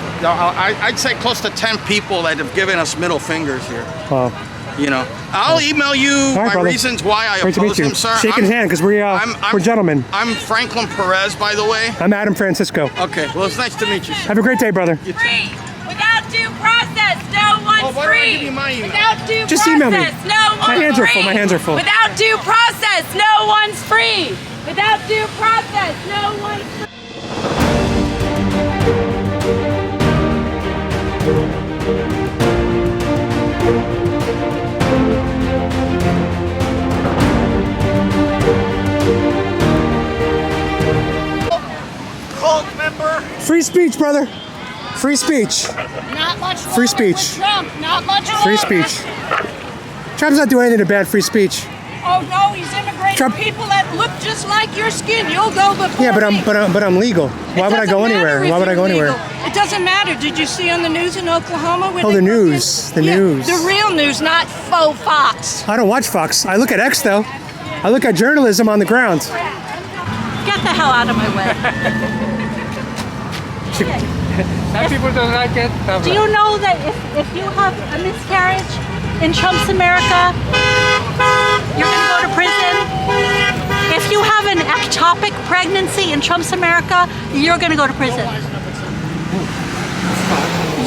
I'd say close to 10 people that have given us middle fingers here. Wow. You know, I'll email you my reasons why I oppose him, sir. Shake his hand because we're gentlemen. I'm Franklin Perez, by the way. I'm Adam Francisco. Okay, well, it's nice to meet you. Have a great day, brother. Free. Without due process, no one's free. Without due Just process, email me. no one's My hands free. are full. My hands are full. Without due process, no one's free. Without due process, no one's free. Free speech, brother. Free speech. Not much Free speech. Trump, not much Free speech. Trump's not doing anything to ban free speech. Oh no, he's immigrating Trump- people that look just like your skin. You'll go before Yeah, me. but I'm legal. Why would I go anywhere? Why would I go anywhere? It doesn't matter. Did you see on the news in Oklahoma? When Oh, they the broke news. in? The Yeah, news. The real news, not faux Fox. I don't watch Fox. I look at X though. I look at journalism on the ground. Get the hell out of my way. Some people don't like it. Do you know that if you have a miscarriage in Trump's America, you're going to go to prison? If you have an ectopic pregnancy in Trump's America, you're going to go to prison.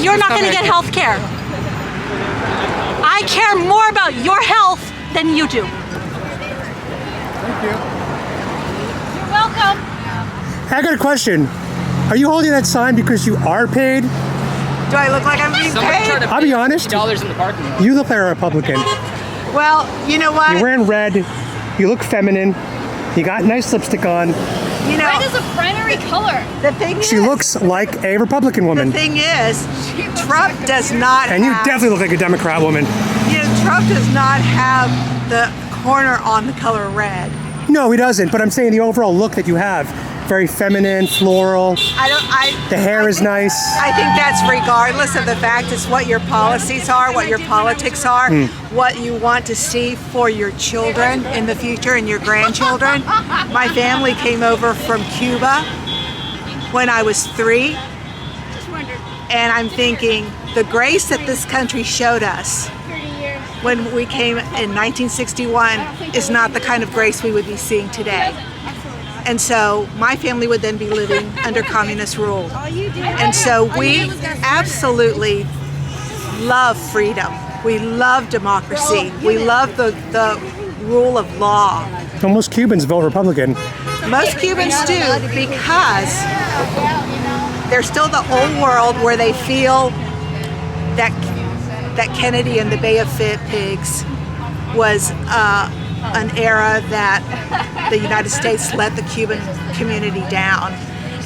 You're not going to get health care. I care more about your health than you do. Thank you. You're welcome. I got a question. Are you holding that sign because you are paid? Do I look like I'm being paid? I'll be honest. $50 in the parking lot. You look like a Republican. Well, you know what? You're wearing red. You look feminine. You got nice lipstick on. You know, Red is a primary color. the thing She is, looks like a Republican the woman. thing is, Trump does not And you have, definitely look like a Democrat woman. you know, Trump does not have the corner on the color red. No, he doesn't. But I'm saying the overall look that you have. Very feminine, floral. The hair is nice. I think that's regardless of the fact it's what your policies are, what your politics are, what you want to see for your children in the future and your grandchildren. My family came over from Cuba when I was 3, and I'm thinking the grace that this country showed us when we came in 1961 is not the kind of grace we would be seeing today. And so my family would then be living under communist rule. And so we absolutely love freedom. We love democracy. We love the rule of law. So most Cubans vote Republican. Most Cubans do because they're still the old world where they feel that Kennedy and the Bay of Pigs was an era that the United States let the Cuban community down,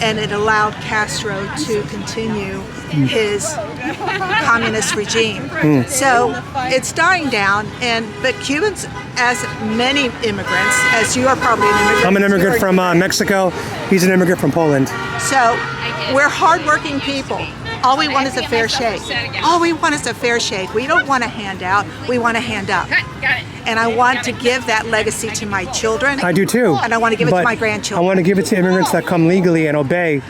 and it allowed Castro to continue his communist regime. So it's dying down, but Cubans, as many immigrants, as you are probably an immigrant. I'm an immigrant from Mexico. He's an immigrant from Poland. So we're hardworking people. All we want is a fair shake. All we want is a fair shake. We don't want a handout. We want a hand up. And I want to give that legacy to my children. I do too. And I want to give it to But my grandchildren. I want to give it to immigrants that come legally and obey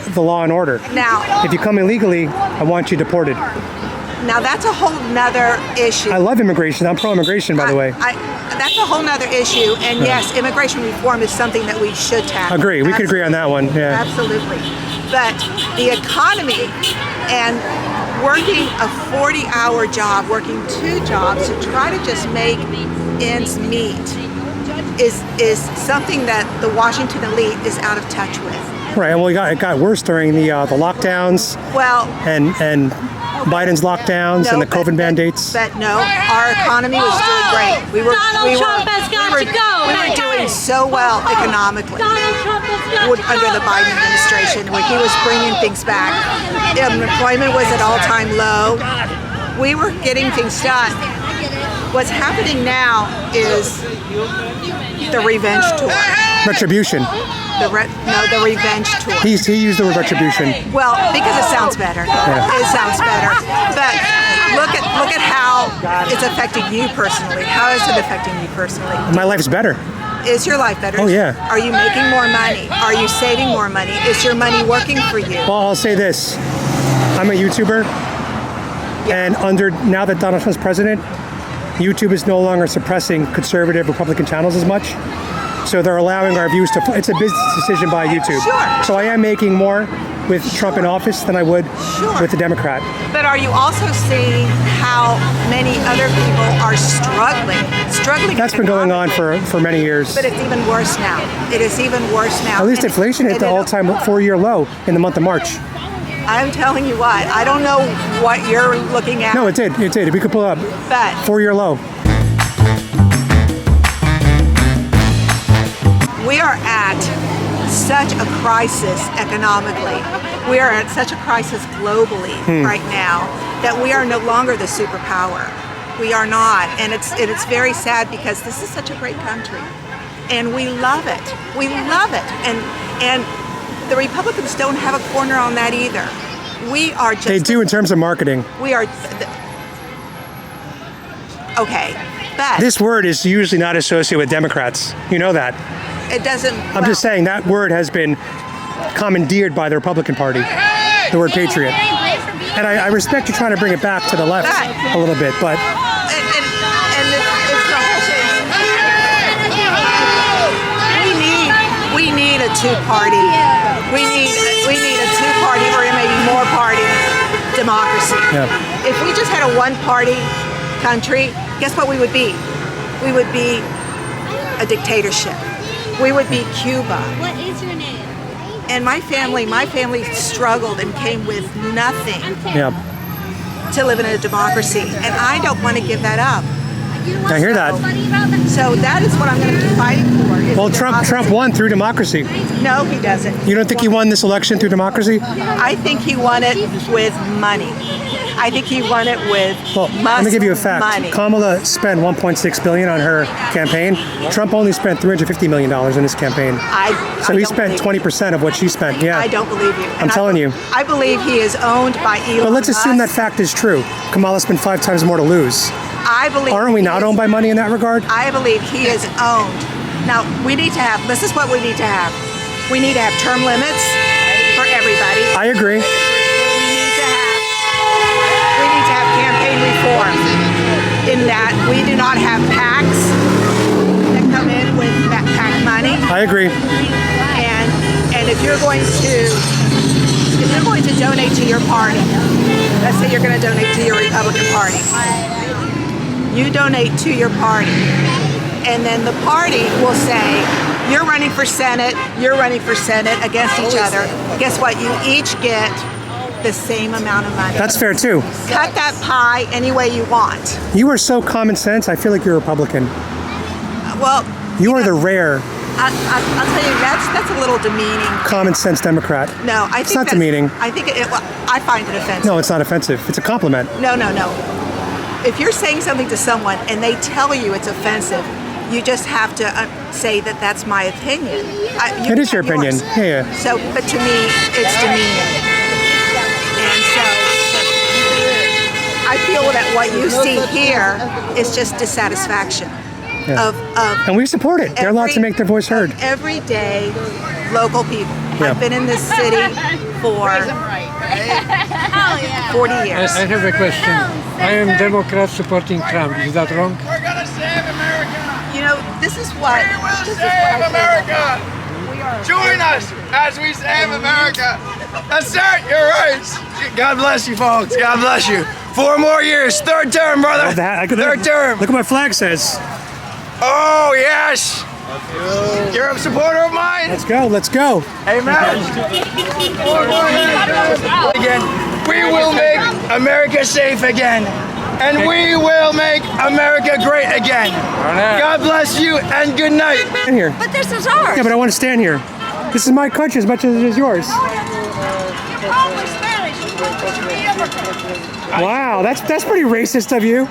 the law and order. Now, If you come illegally, I want you deported. now that's a whole nother issue. I love immigration. I'm pro-immigration, by the way. That's a whole nother issue. And yes, immigration reform is something that we should tackle. Agree. We could agree on that one. Yeah. Absolutely. But the economy and working a 40-hour job, working 2 jobs to try to just make ends meet is something that the Washington elite is out of touch with. Right. And it got worse during the lockdowns. Well, and Biden's lockdowns and the COVID mandates. But no, our economy was doing great. We were doing so well economically under the Biden administration, where he was bringing things back. Unemployment was at all-time low. We were getting things done. What's happening now is the revenge tour. Retribution. The revenge tour. He used the word retribution. Well, because it sounds better. Yeah. It sounds better. But look at how it's affecting you personally. How is it affecting you personally? My life's better. Is your life better? Oh, yeah. Are you making more money? Are you saving more money? Is your money working for you? Well, I'll say this. I'm a YouTuber. And now that Donald Trump's president, YouTube is no longer suppressing conservative Republican channels as much. So they're allowing our views to, it's a business decision by YouTube. Sure. So I am making more with Trump in office than I would with the Democrat. But are you also seeing how many other people are struggling? That's been going on for many years. But it's even worse now. It is even worse now. At least inflation hit the all-time 4-year low in the month of March. I'm telling you what, I don't know what you're looking at. No, it did. It did. We could pull it up. But 4-year low. We are at such a crisis economically. We are at such a crisis globally right now that we are no longer the superpower. We are not, and it's very sad because this is such a great country, and we love it. We love it, and the Republicans don't have a corner on that either. We are just. They do in terms of marketing. We are. Okay, but this word is usually not associated with Democrats. You know that. It doesn't. I'm just saying that word has been commandeered by the Republican Party. The word patriot. And I respect you trying to bring it back to the left a little bit, but. We need a two-party. We need a two-party or maybe more party democracy. Yeah. If we just had a one-party country, guess what we would be? We would be a dictatorship. We would be Cuba. What is your name? And my family struggled and came with nothing to live in a democracy. And I don't want to give that up. I hear that. So that is what I'm going to be fighting for. Well, Trump won through democracy. No, he doesn't. You don't think he won this election through democracy? I think he won it with money. I think he won it with let me give you a fact. money. Kamala spent $1.6 billion on her campaign. Trump only spent $350 million in his campaign. So he spent 20% of what she spent. Yeah. I don't believe you. I'm telling you. I believe he is owned by Elon But let's assume Musk. that fact is true. Kamala spent 5 times more to lose. I believe. Aren't we not owned by money in that regard? I believe he is owned. Now, we need to have, this is what we need to have. We need to have term limits for everybody. I agree. We need to have campaign reform in that we do not have PACs that come in with that PAC money. I agree. And if you're going to donate to your party, let's say you're going to donate to your Republican Party, you donate to your party, and then the party will say, you're running for Senate against each other. Guess what? You each get the same amount of money. That's fair too. Cut that pie any way you want. You are so common sense. I feel like you're a Republican. Well, you are the rare I'll tell you, that's a little demeaning. common sense Democrat. No, I think it's not demeaning. I think I find it offensive. No, it's not offensive. It's a compliment. No. If you're saying something to someone and they tell you it's offensive, you just have to say that that's my opinion. It is your opinion. Yeah. So, but to me, it's demeaning. And so, I feel that what you see here is just dissatisfaction of and we support it. They're allowed to make their voice heard. Everyday local people. I've been in this city for 40 years. I have a question. I am Democrat supporting Trump. Is that wrong? We're gonna save America. You know, this is what. We will save America. Join us as we save America. Assert your rights. God bless you, folks. God bless you. 4 more years. 3rd term, brother. Third term. Look what my flag says. Oh, yes. You're a supporter of mine? Let's go. Let's go. Amen. Again, we will make America safe again. And we will make America great again. God bless you and good night. In here. But this is ours. Yeah, but I want to stand here. This is my country as much as it is yours. You're probably Spanish. You're supposed to be immigrants. Wow, that's pretty racist of you.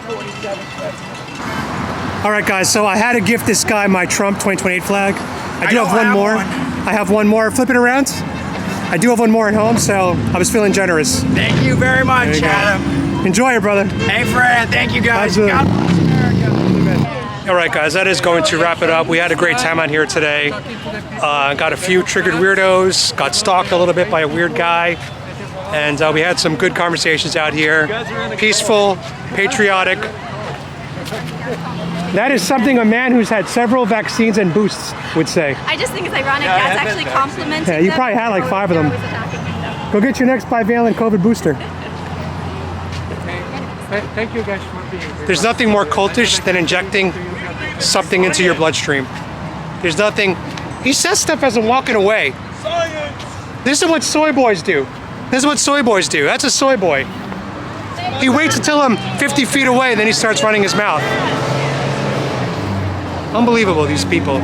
All right, guys, so I had to gift this guy my Trump 2028 flag. I do have one more. I have one more. Flip it around. I do have one more at home, so I was feeling generous. Thank you very much, Adam. Enjoy it, brother. Hey, Fred. Thank you, guys. Absolutely. All right, guys, that is going to wrap it up. We had a great time out here today. Got a few triggered weirdos, got stalked a little bit by a weird guy, and we had some good conversations out here. Peaceful, patriotic. That is something a man who's had several vaccines and boosts would say. I just think it's ironic. That's actually complimenting Yeah, you probably had like 5 of them. Go get your next bivalent COVID booster. Thank you guys for being here. There's nothing more cultish than injecting something into your bloodstream. There's nothing. He says stuff as I'm walking away. This is what soy boys do. This is what soy boys do. That's a soy boy. He waits until I'm 50 feet away, and then he starts running his mouth. Unbelievable, these people.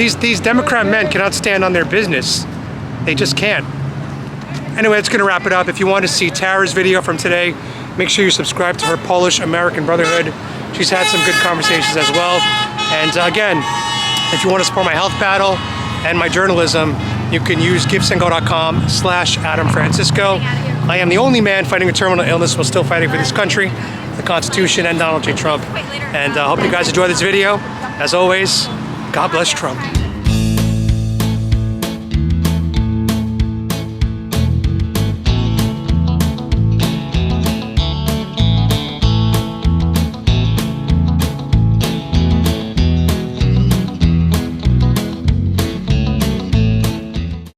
these Democrat men cannot stand on their business. They just can't. Anyway, it's gonna wrap it up. If you want to see Tara's video from today, make sure you subscribe to her Polish American Brotherhood. She's had some good conversations as well. And again, if you want to support my health battle and my journalism, you can use givesendgo.com/Adam Francisco. I am the only man fighting a terminal illness while still fighting for this country, the Constitution, and Donald J. Trump. And I hope you guys enjoyed this video. As always, God bless Trump.